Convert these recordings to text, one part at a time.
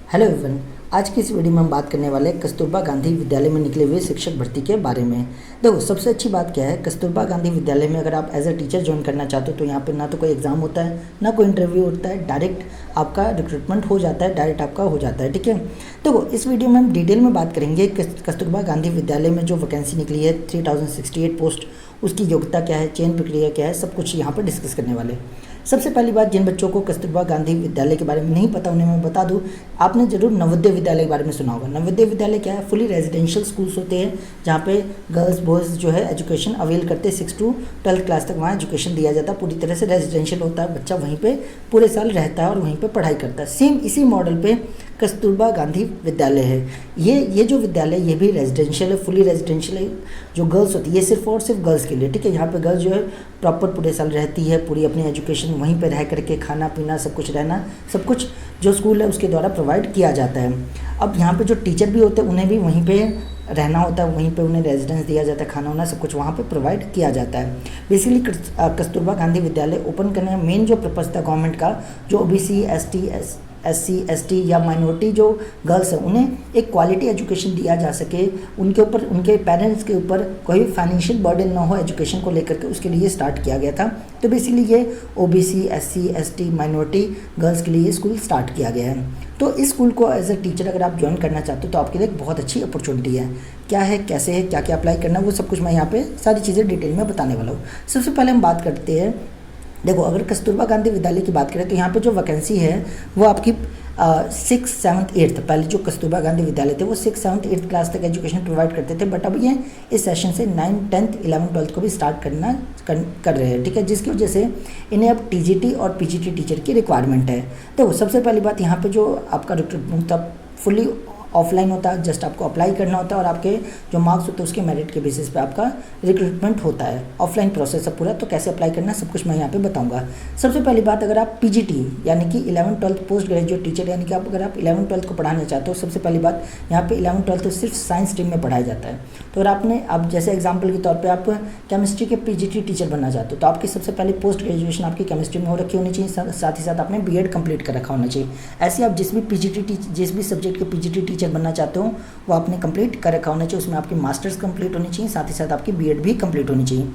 Hello everyone. आज की इस वीडियो में हम बात करने वाले हैं कस्तूरबा गांधी विद्यालय में निकले हुए शिक्षक भर्ती के बारे में। देखो, सबसे अच्छी बात क्या है, कस्तूरबा गांधी विद्यालय में अगर आप एज अ टीचर ज्वाइन करना चाहते हो तो यहाँ पे ना तो कोई एग्ज़ाम होता है, ना कोई इंटरव्यू होता है, डायरेक्ट आपका रिक्रूटमेंट हो जाता है, डायरेक्ट आपका हो जाता है। ठीक है, देखो इस वीडियो में हम डिटेल में बात करेंगे कस्तूरबा गांधी विद्यालय में जो वैकेंसी निकली है 3068 पोस्ट, उसकी योग्यता क्या है, चयन प्रक्रिया क्या है, सब कुछ यहाँ पर डिस्कस करने वाले हैं। सबसे पहली बात, जिन बच्चों को कस्तूरबा गांधी विद्यालय के बारे में नहीं पता उन्हें मैं बता दूं, आपने जरूर नवोदय विद्यालय के बारे में सुना होगा। नवोदय विद्यालय क्या है, फुली रेजिडेंशियल स्कूल्स होते हैं जहाँ पे गर्ल्स बॉयज़ जो है एजुकेशन अवेल करते हैं। 6 to 12 क्लास तक वहाँ एजुकेशन दिया जाता है, पूरी तरह से रेजिडेंशियल होता है, बच्चा वहीं पे पूरे साल रहता है और वहीं पे पढ़ाई करता है। सेम इसी मॉडल पे कस्तूरबा गांधी विद्यालय है। ये जो विद्यालय ये भी रेजिडेंशियल है, फुली रेजिडेंशियल है। जो गर्ल्स होती है ये सिर्फ और सिर्फ गर्ल्स के लिए, ठीक है। यहाँ पे गर्ल्स जो है प्रॉपर पूरे साल रहती है, पूरी अपनी एजुकेशन वहीं पे रह करके खाना पीना सब कुछ रहना सब कुछ जो स्कूल है उसके द्वारा प्रोवाइड किया जाता है। अब यहाँ पे जो टीचर भी होते हैं उन्हें भी वहीं पे रहना होता है, वहीं पे उन्हें रेजिडेंस दिया जाता है, खाना वाना सब कुछ वहाँ पे प्रोवाइड किया जाता है। बेसिकली कस्तूरबा गांधी विद्यालय ओपन करने का मेन जो पर्पज़ था गवर्नमेंट का, जो ओबीसी SC ST या माइनॉरिटी जो गर्ल्स हैं उन्हें एक क्वालिटी एजुकेशन दिया जा सके, उनके ऊपर उनके पेरेंट्स के ऊपर कोई फाइनेंशियल बर्डन ना हो एजुकेशन को लेकर के, उसके लिए स्टार्ट किया गया था। तो बेसिकली ये OBC SC ST minority girls के लिए स्कूल स्टार्ट किया गया है। तो इस स्कूल को एज अ टीचर अगर आप ज्वाइन करना चाहते हो तो आपके लिए एक बहुत अच्छी अपॉर्चुनिटी है। क्या है, कैसे है, क्या क्या अप्लाई करना है, वो सब कुछ मैं यहाँ पे सारी चीज़ें डिटेल में बताने वाला हूँ। सबसे पहले हम बात करते हैं, देखो अगर कस्तूरबा गांधी विद्यालय की बात करें तो यहाँ पे जो वैकेंसी है वो आपकी 6th 7th 8th, पहले जो कस्तूरबा गांधी विद्यालय थे वो 6th 7th 8th क्लास तक एजुकेशन प्रोवाइड करते थे, बट अब ये इस सेशन से 9th 10th 11th 12th को भी स्टार्ट कर रहे हैं, ठीक है। जिसकी वजह से इन्हें अब TGT और PGT टीचर की रिक्वायरमेंट है। तो सबसे पहली बात, यहाँ पे जो आपका रिक्रूटमेंट था फुल्ली ऑफलाइन होता है, जस्ट आपको अप्लाई करना होता है और आपके जो मार्क्स होते हैं उसके मेरिट के बेसिस पे आपका रिक्रूटमेंट होता है। ऑफलाइन प्रोसेस है पूरा, तो कैसे अप्लाई करना सब कुछ मैं यहाँ पे बताऊंगा। सबसे पहली बात, अगर आप PGT यानी कि 11th 12th post graduate teacher यानी कि अगर आप 11th 12th को पढ़ाना चाहते हो, सबसे पहली बात यहाँ पे 11th 12th तो सिर्फ साइंस स्ट्रीम में पढ़ाया जाता है। तो अगर आप जैसे एग्जाम्पल के तौर पर आप केमिस्ट्री के PGT टीचर बनना चाहते हो तो आपकी सबसे पहले पोस्ट ग्रेजुएशन आपकी केमिस्ट्री में हो रखी होनी चाहिए, साथ ही साथ आपने BEd कंप्लीट कर रखा होना चाहिए। ऐसे आप जिस भी सब्जेक्ट के PGT टीचर बनना चाहते हो वो आपने कंप्लीट कर रखा होना चाहिए, उसमें आपकी मास्टर्स कंप्लीट होनी चाहिए, साथ ही साथ आपकी BEd भी कंप्लीट होनी चाहिए।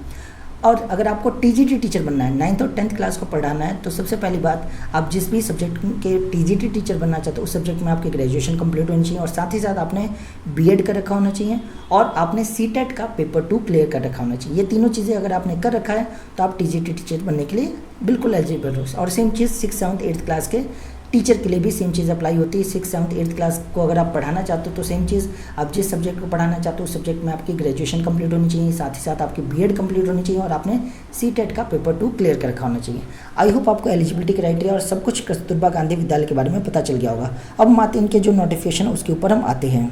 और अगर आपको TGT टीचर बनना है, 9th और 10th क्लास को पढ़ाना है, तो सबसे पहली बात आप जिस भी सब्जेक्ट के TGT टीचर बनना चाहते हो उस सब्जेक्ट में आपकी ग्रेजुएशन कंप्लीट होनी चाहिए और साथ ही साथ आपने BEd कर रखा होना चाहिए और आपने CTET का पेपर 2 क्लियर कर रखा होना चाहिए। ये तीनों चीज़ें अगर आपने कर रखा है तो आप TGT टीचर बनने के लिए बिल्कुल एलिजिबल हो। और सेम चीज़ 6th 7th 8th क्लास के टीचर के लिए भी सेम चीज़ अप्लाई होती है। 6th 7th 8th क्लास को अगर आप पढ़ाना चाहते हो तो सेम चीज़, आप जिस सब्जेक्ट को पढ़ाना चाहते हो उस सब्जेक्ट में आपकी ग्रेजुएशन कंप्लीट होनी चाहिए, साथ ही साथ आपकी BEd कंप्लीट होनी चाहिए और आपने CTET का पेपर 2 क्लियर कर रखा होना चाहिए। आई होप आपको एलिजिबिलिटी क्राइटेरिया और सब कुछ कस्तूरबा गांधी विद्यालय के बारे में पता चल गया होगा। अब हम आते हैं इनके जो नोटिफिकेशन है उसके ऊपर हम आते हैं।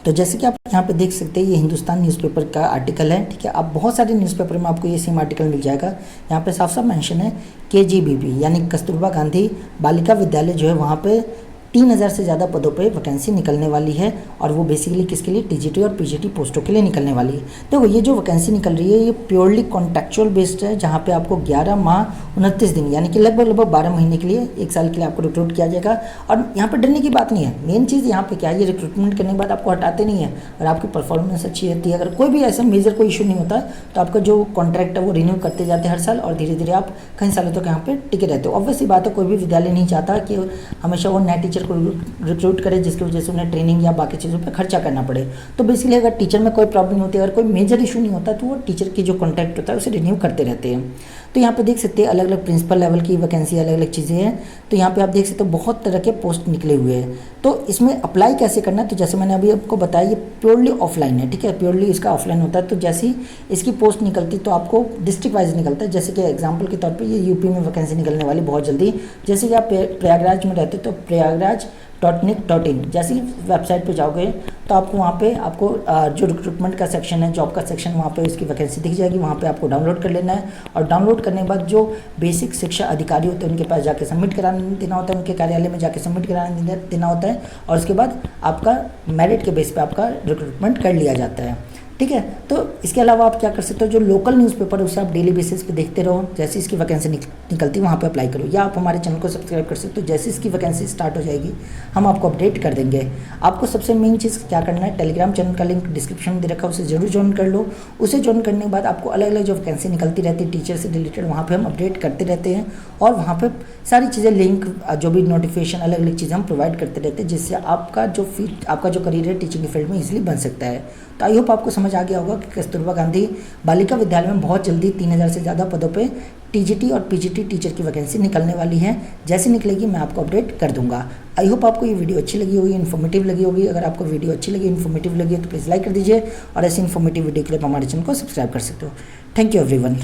तो जैसे कि आप यहाँ पे देख सकते हैं ये हिंदुस्तान न्यूज़पेपर का आर्टिकल है, ठीक है। अब बहुत सारे न्यूज़पेपर में आपको ये सेम आर्टिकल मिल जाएगा। यहाँ पे साफ साफ मेंशन है KGBV यानी कस्तूरबा गांधी बालिका विद्यालय जो है वहाँ पे 3000 से ज़्यादा पदों पे वैकेंसी निकलने वाली है और वो बेसिकली किसके लिए, TGT और PGT पोस्टों के लिए निकलने वाली है। देखो ये जो वैकेंसी निकल रही है ये प्योरली कॉन्ट्रैक्चुअल बेस्ड है, जहाँ पे आपको 11 माह 29 दिन यानी कि लगभग 12 महीने के लिए, 1 साल के लिए आपको रिक्रूट किया जाएगा। और यहाँ पर डरने की बात नहीं है। मेन चीज़ यहाँ पे क्या है, ये रिक्रूटमेंट करने के बाद आपको हटाते नहीं है और आपकी परफॉर्मेंस अच्छी रहती है, अगर कोई भी ऐसा मेजर कोई इशू नहीं होता तो आपका जो कॉन्ट्रैक्ट है वो रिन्यू करते जाते हैं हर साल और धीरे धीरे आप कई सालों तक यहाँ पे टिके रहते हो। ऑब्वियसली बात है, कोई भी विद्यालय नहीं चाहता कि हमेशा वो नए टीचर को रिक्रूट करे जिसकी वजह से उन्हें ट्रेनिंग या बाकी चीज़ों पे खर्चा करना पड़े। तो बेसिकली अगर टीचर में कोई प्रॉब्लम होती है, अगर कोई मेजर इशू नहीं होता तो वो टीचर की जो कॉन्ट्रैक्ट होता है उसे रिन्यू करते रहते हैं। तो यहाँ पे देख सकते हैं अलग अलग प्रिंसिपल लेवल की वैकेंसी, अलग अलग चीज़ें हैं। तो यहाँ पे आप देख सकते हो बहुत तरह के पोस्ट निकले हुए हैं। तो इसमें अप्लाई कैसे करना है, तो जैसे मैंने अभी आपको बताया ये प्योरली ऑफलाइन है, ठीक है। प्योरली इसका ऑफलाइन होता है। तो जैसे ही इसकी पोस्ट निकलती तो आपको डिस्ट्रिक्ट वाइज निकलता है। जैसे कि एग्जाम्पल के तौर पर ये UP में वैकेंसी निकलने वाली बहुत जल्दी। जैसे कि आप प्रयागराज में रहते तो प्रयागराज.nic.in जैसी वेबसाइट पे जाओगे तो आपको वहाँ पे आपको जो रिक्रूटमेंट का सेक्शन है, जॉब का सेक्शन, वहाँ पे उसकी वैकेंसी दिख जाएगी। वहाँ पे आपको डाउनलोड कर लेना है और डाउनलोड करने के बाद जो बेसिक शिक्षा अधिकारी होते हैं उनके पास जाके सबमिट कराने देना होता है, उनके कार्यालय में जाके सबमिट कराने देना होता है और उसके बाद आपका मेरिट के बेस पे आपका रिक्रूटमेंट कर लिया जाता है, ठीक है। तो इसके अलावा आप क्या कर सकते हो, जो लोकल न्यूज़पेपर है उसे आप डेली बेसिस पे देखते रहो, जैसे इसकी वैकेंसी निकलती है वहाँ पे अप्लाई करो, या आप हमारे चैनल को सब्सक्राइब कर सकते हो। जैसे इसकी वैकेंसी स्टार्ट हो जाएगी हम आपको अपडेट कर देंगे। आपको सबसे मेन चीज़ क्या करना है, टेलीग्राम चैनल का लिंक डिस्क्रिप्शन में दे रखा है, उसे जरूर ज्वाइन कर लो। उसे ज्वाइन करने के बाद आपको अलग अलग जो वैकेंसी निकलती रहती है टीचर से रिलेटेड, वहाँ पर हम अपडेट करते रहते हैं और वहाँ पर सारी चीज़ें लिंक जो भी नोटिफिकेशन अलग अलग चीज़ें हम प्रोवाइड करते रहते हैं, जिससे आपका जो करियर है टीचिंग फील्ड में इजीली बन सकता है। तो आई होप आपको समझ आ गया होगा कि कस्तूरबा गांधी बालिका विद्यालय में बहुत जल्दी 3000 से ज़्यादा पदों पे टीजीटी और पीजीटी टीचर की वैकेंसी निकलने वाली है। जैसे निकलेगी मैं आपको अपडेट कर दूंगा। आई होप आपको ये वीडियो अच्छी लगी होगी, इन्फॉर्मेटिव लगी होगी। अगर आपको वीडियो अच्छी लगी, इन्फॉर्मेटिव लगी तो प्लीज़ लाइक कर दीजिए और ऐसे इन्फॉर्मेटिव वीडियो के लिए आप हमारे चैनल को सब्सक्राइब कर सकते हो। Thank you everyone.